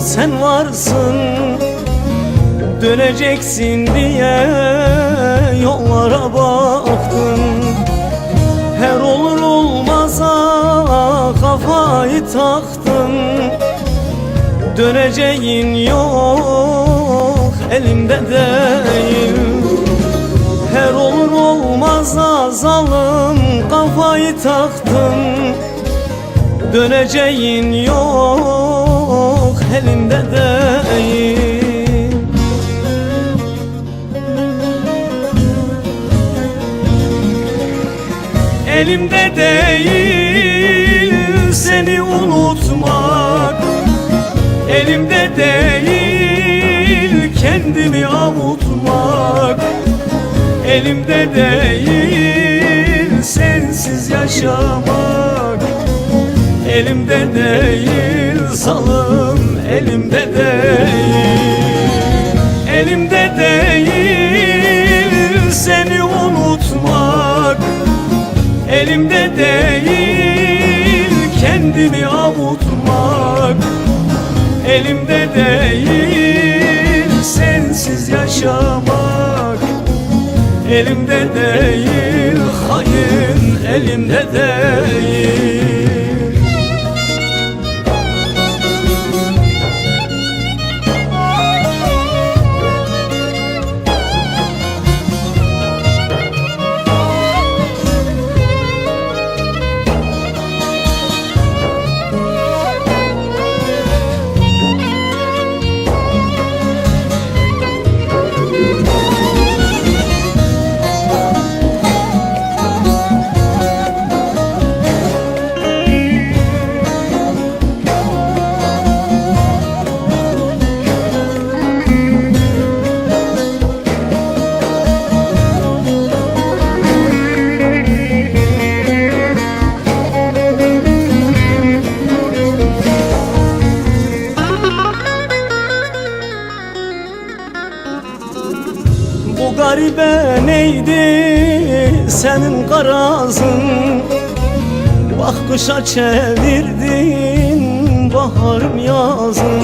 sen varsın. Döneceksin diye yollara baktım. Her olur olmaza kafayı taktım. Döneceğin yok, elimde değil. Her olur olmaza zalim kafayı taktım. Döneceğin yok, elimde değil. Elimde değil seni unutmak, elimde değil kendimi avutmak, elimde değil sensiz yaşamak, elimde değil zalim, elimde değil. Elimde değil seni unutmak, elimde değil kendimi avutmak, elimde değil sensiz yaşamak, elimde değil hain, elimde değil. Bu garibe neydi senin garazın? Bak kışa çevirdin baharım yazın.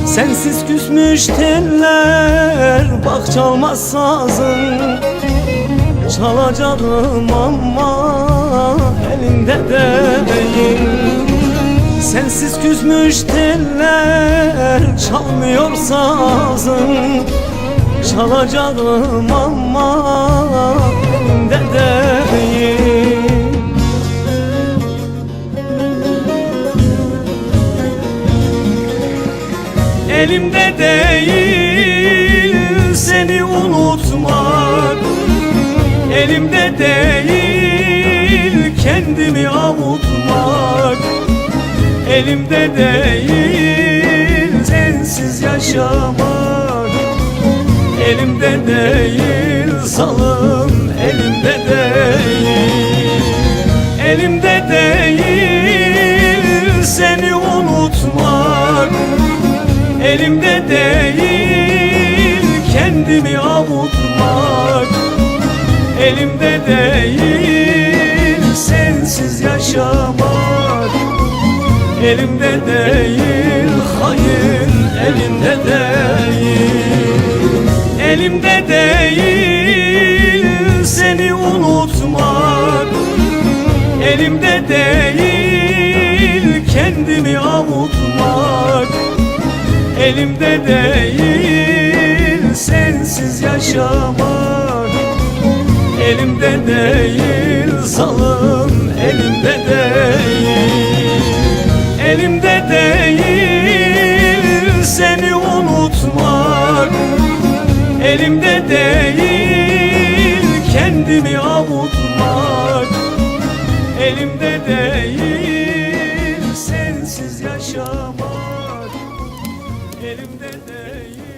Sensiz küsmüş teller bak çalmaz sazın. Çalacağım ama elimde değil. Sensiz küsmüş teller çalmıyor sazın. Çalacağım ama elimde değil. Elimde değil seni unutmak, elimde değil kendimi avutmak, elimde değil sensiz yaşamak, elimde değil zalim, elimde değil. Elimde değil seni unutmak, elimde değil kendimi avutmak, elimde değil sensiz yaşamak, elimde değil hain, elimde değil. Elimde değil seni unutmak, elimde değil kendimi avutmak, elimde değil sensiz yaşamak, elimde değil zalim, elimde değil. Elimde değil seni unutmak, elimde değil kendimi avutmak, elimde değil sensiz yaşamak, elimde değil.